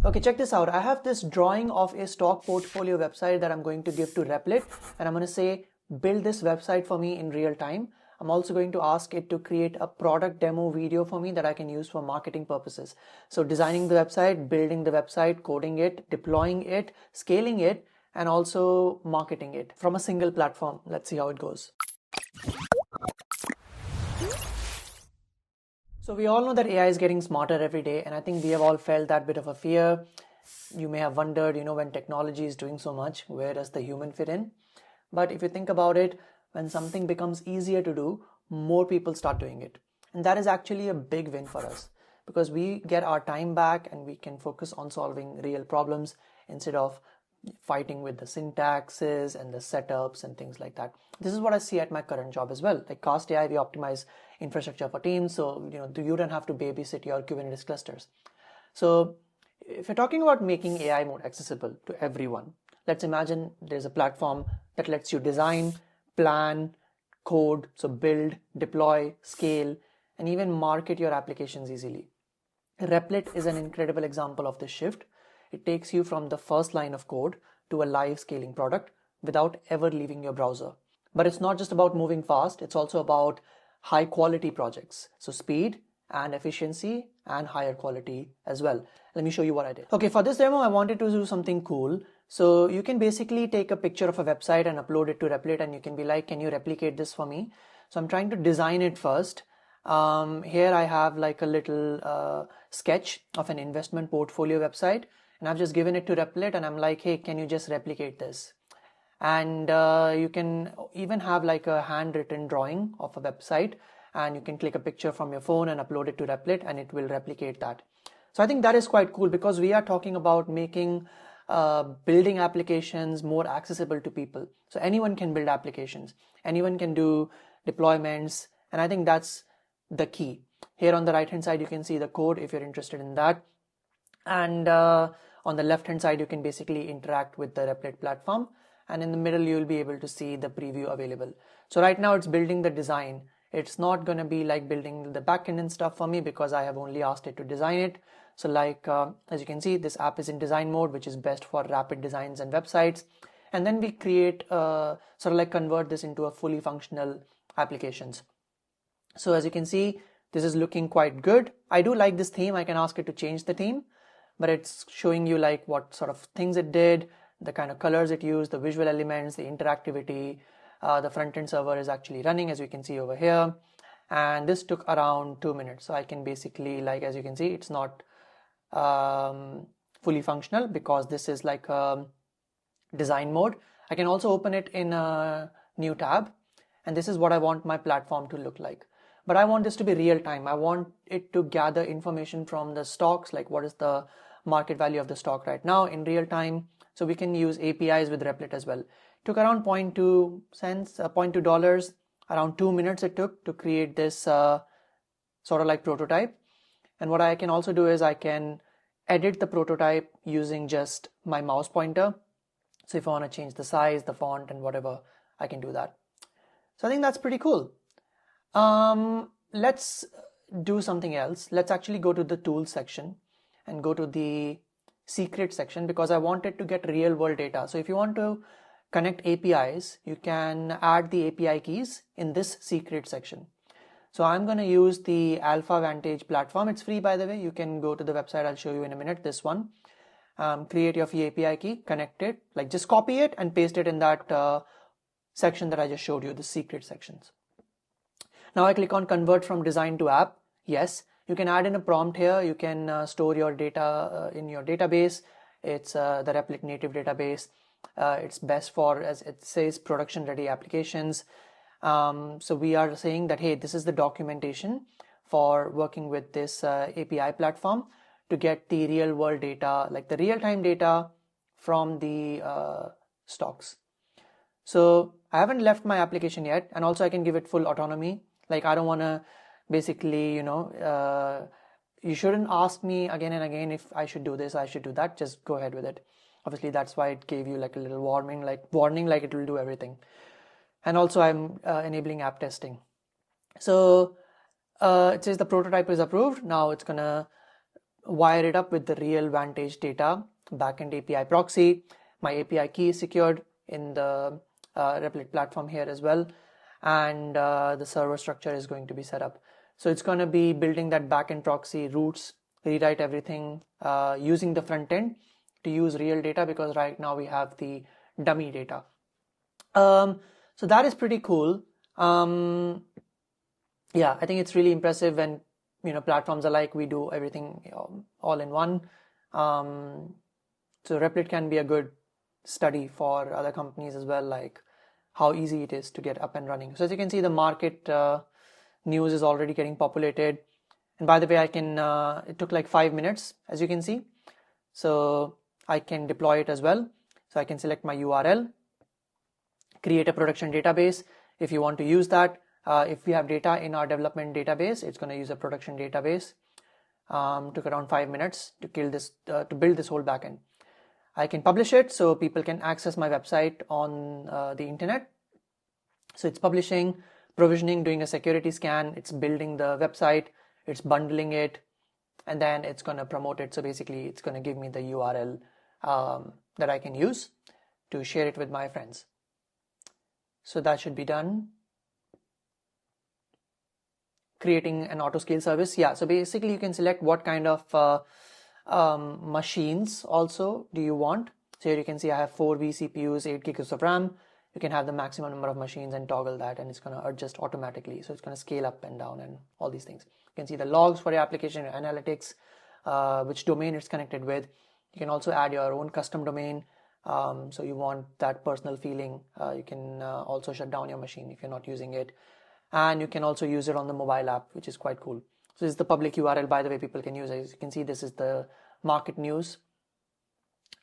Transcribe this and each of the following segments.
Okay, check this out. I have this drawing of a stock portfolio website that I'm going to give to Replit, and I'm going to say, build this website for me in real time. I'm also going to ask it to create a product demo video for me that I can use for marketing purposes. So designing the website, building the website, coding it, deploying it, scaling it, and also marketing it from a single platform. Let's see how it goes. So we all know that AI is getting smarter every day, and I think we have all felt that bit of a fear. You may have wondered, when technology is doing so much, where does the human fit in? But if you think about it, when something becomes easier to do, more people start doing it. And that is actually a big win for us because we get our time back and we can focus on solving real problems instead of fighting with the syntaxes and the setups and things like that. This is what I see at my current job as well. Like Cast AI, we optimize infrastructure for teams, so you don't have to babysit your Kubernetes clusters. So if you're talking about making AI more accessible to everyone, let's imagine there's a platform that lets you design, plan, code, so build, deploy, scale, and even market your applications easily. Replit is an incredible example of this shift. It takes you from the first line of code to a live scaling product without ever leaving your browser. But it's not just about moving fast, it's also about high quality projects. So speed and efficiency and higher quality as well. Let me show you what I did. Okay, for this demo, I wanted to do something cool. So you can basically take a picture of a website and upload it to Replit, and you can be like, can you replicate this for me? So I'm trying to design it first. Here I have like a little sketch of an investment portfolio website, and I've just given it to Replit, and I'm like, hey, can you just replicate this? And you can even have like a handwritten drawing of a website, and you can click a picture from your phone and upload it to Replit, and it will replicate that. So I think that is quite cool because we are talking about making building applications more accessible to people. So anyone can build applications, anyone can do deployments, and I think that's the key. Here on the right hand side you can see the code if you're interested in that, and on the left hand side you can basically interact with the Replit platform, and in the middle you'll be able to see the preview available. So right now it's building the design. It's not going to be like building the backend and stuff for me because I have only asked it to design it. So like as you can see, this app is in design mode, which is best for rapid designs and websites. And then we create sort of like convert this into a fully functional applications. So as you can see, this is looking quite good. I do like this theme. I can ask it to change the theme, but it's showing you like what sort of things it did, the kind of colors it used, the visual elements, the interactivity. The front-end server is actually running, as you can see over here, and this took around 2 minutes. So I can basically, like as you can see, it's not fully functional because this is like a design mode. I can also open it in a new tab, and this is what I want my platform to look like. But I want this to be real time. I want it to gather information from the stocks, like what is the market value of the stock right now in real time. So we can use APIs with Replit as well. Took around 0.2 cents, $0.2, around 2 minutes it took to create this sort of like prototype. And what I can also do is I can edit the prototype using just my mouse pointer. So if I want to change the size, the font, and whatever, I can do that. So I think that's pretty cool. Let's do something else. Let's actually go to the tools section and go to the secret section because I wanted to get real world data. So if you want to connect APIs, you can add the API keys in this secret section. So I'm going to use the Alpha Vantage platform. It's free, by the way. You can go to the website. I'll show you in a minute. This one. Create your free API key, connect it, like just copy it and paste it in that section that I just showed you, the secret sections. Now I click on convert from design to app. Yes, you can add in a prompt here. You can store your data in your database. It's the Replit native database. It's best for, as it says, production ready applications. So we are saying that, hey, this is the documentation for working with this API platform to get the real world data, like the real time data from the stocks. So I haven't left my application yet, and also I can give it full autonomy. Like I don't want to basically, you shouldn't ask me again and again if I should do this, I should do that. Just go ahead with it. Obviously, that's why it gave you like a little warning, like it will do everything. And also I'm enabling app testing. So it says the prototype is approved. Now it's gonna wire it up with the real Vantage data backend API proxy. My API key is secured in the Replit platform here as well, and the server structure is going to be set up. So it's going to be building that backend proxy routes, rewrite everything using the front end to use real data, because right now we have the dummy data. So that is pretty cool. Yeah, I think it's really impressive when platforms are like, we do everything all in one. So Replit can be a good study for other companies as well, like how easy it is to get up and running. So as you can see, the market news is already getting populated. And by the way, I can it took like 5 minutes, as you can see. So I can deploy it as well. So I can select my URL, create a production database if you want to use that. If we have data in our development database, it's going to use a production database. Took around 5 minutes to build this whole backend. I can publish it so people can access my website on the internet. So it's publishing, provisioning, doing a security scan, it's building the website, it's bundling it, and then it's going to promote it. So basically it's going to give me the URL that I can use to share it with my friends. So that should be done. Creating an auto scale service. Yeah, so basically you can select what kind of machines also do you want. So here you can see I have 4 vCPUs, 8 gigs of RAM. You can have the maximum number of machines and toggle that, and it's going to adjust automatically. So it's going to scale up and down and all these things. You can see the logs for your application, your analytics, which domain it's connected with. You can also add your own custom domain. So you want that personal feeling. You can also shut down your machine if you're not using it. And you can also use it on the mobile app, which is quite cool. So this is the public URL, by the way, people can use. As you can see, this is the market news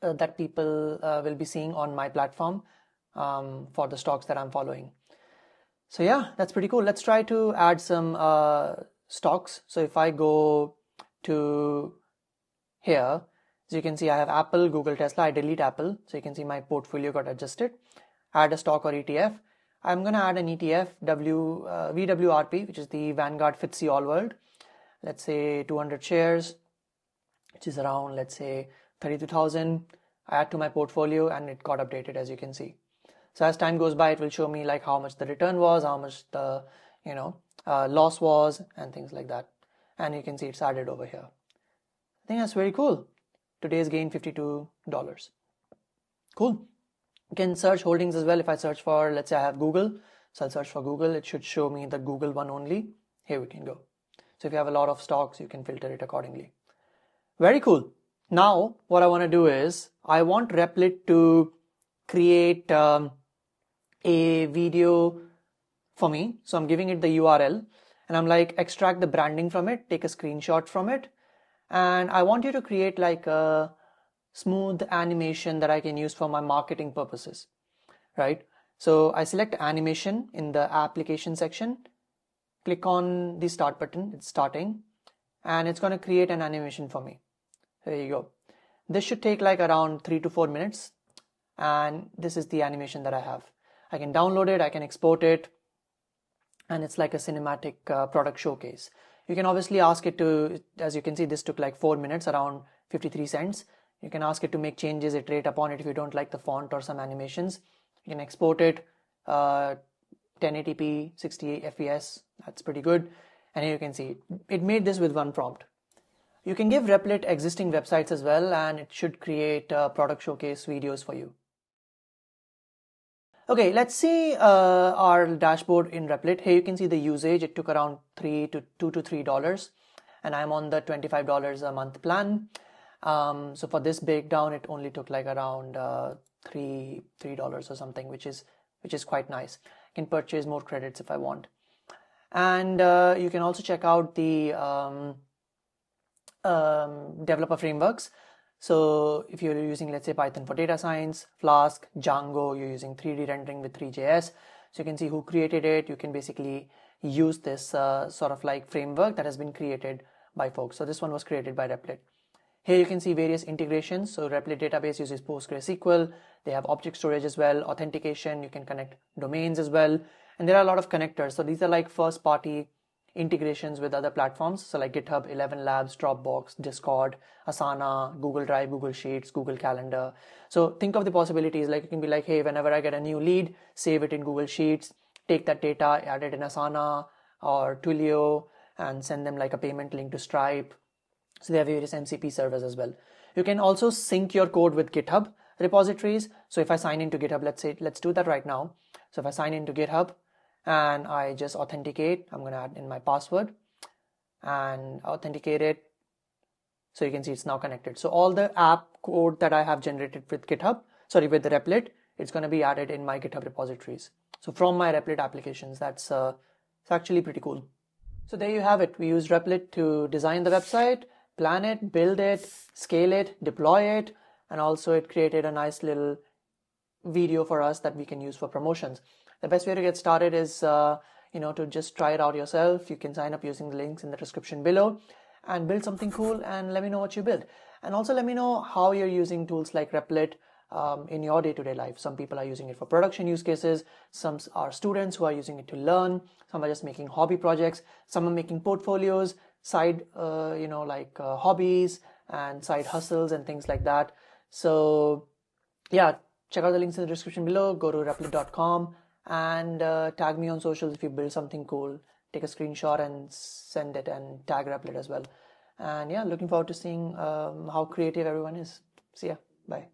that people will be seeing on my platform for the stocks that I'm following. So yeah, that's pretty cool. Let's try to add some stocks. So if I go to here, so you can see I have Apple, Google, Tesla. I delete Apple. So you can see my portfolio got adjusted. Add a stock or ETF. I'm going to add an ETF, VWRP, which is the Vanguard FTSE All World. Let's say 200 shares, which is around, let's say, 32,000. I add to my portfolio and it got updated, as you can see. So as time goes by, it will show me like how much the return was, how much the loss was, and things like that. And you can see it's added over here. I think that's very cool. Today's gain $52. Cool. You can search holdings as well. If I search for, let's say I have Google, so I'll search for Google. It should show me the Google one only. Here we can go. So if you have a lot of stocks, you can filter it accordingly. Very cool. Now what I want to do is I want Replit to create a video for me. So I'm giving it the URL and I'm like, extract the branding from it, take a screenshot from it. And I want you to create like a smooth animation that I can use for my marketing purposes, right? So I select animation in the application section, click on the start button, it's starting, and it's going to create an animation for me. There you go. This should take like around 3 to 4 minutes, and this is the animation that I have. I can download it, I can export it, and it's like a cinematic product showcase. You can obviously ask it to, as you can see, this took like 4 minutes, around 53 cents. You can ask it to make changes, iterate upon it if you don't like the font or some animations. You can export it 1080p, 60 FPS, that's pretty good. And here you can see it made this with one prompt. You can give Replit existing websites as well, and it should create product showcase videos for you. Okay, let's see our dashboard in Replit. Here you can see the usage. It took around $2 to $3, and I'm on the $25 a month plan. So for this breakdown, it only took like around $3 or something, which is quite nice. I can purchase more credits if I want. And you can also check out the developer frameworks. So if you're using, let's say, Python for data science, Flask, Django, you're using 3D rendering with Three.js. So you can see who created it. You can basically use this sort of like framework that has been created by folks. So this one was created by Replit. Here you can see various integrations. So Replit database uses PostgreSQL. They have object storage as well, authentication. You can connect domains as well. And there are a lot of connectors. So these are like first party integrations with other platforms. So like GitHub, 11 Labs, Dropbox, Discord, Asana, Google Drive, Google Sheets, Google Calendar. So think of the possibilities. Like you can be like, hey, whenever I get a new lead, save it in Google Sheets, take that data, add it in Asana or Twilio, and send them like a payment link to Stripe. So they have various MCP servers as well. You can also sync your code with GitHub repositories. So if I sign into GitHub, let's do that right now. So if I sign into GitHub and I just authenticate, I'm going to add in my password and authenticate it. So you can see it's now connected. So all the app code that I have generated with GitHub, with the Replit, it's going to be added in my GitHub repositories. So from my Replit applications, it's actually pretty cool. So there you have it. We used Replit to design the website, plan it, build it, scale it, deploy it, and also it created a nice little video for us that we can use for promotions. The best way to get started is to just try it out yourself. You can sign up using the links in the description below and build something cool, and let me know what you build. And also let me know how you're using tools like Replit in your day-to-day life. Some people are using it for production use cases. Some are students who are using it to learn. Some are just making hobby projects. Some are making portfolios, side, hobbies and side hustles and things like that. So yeah, check out the links in the description below. Go to replit.com and tag me on socials if you build something cool. Take a screenshot and send it and tag Replit as well. And yeah, looking forward to seeing how creative everyone is. See ya. Bye.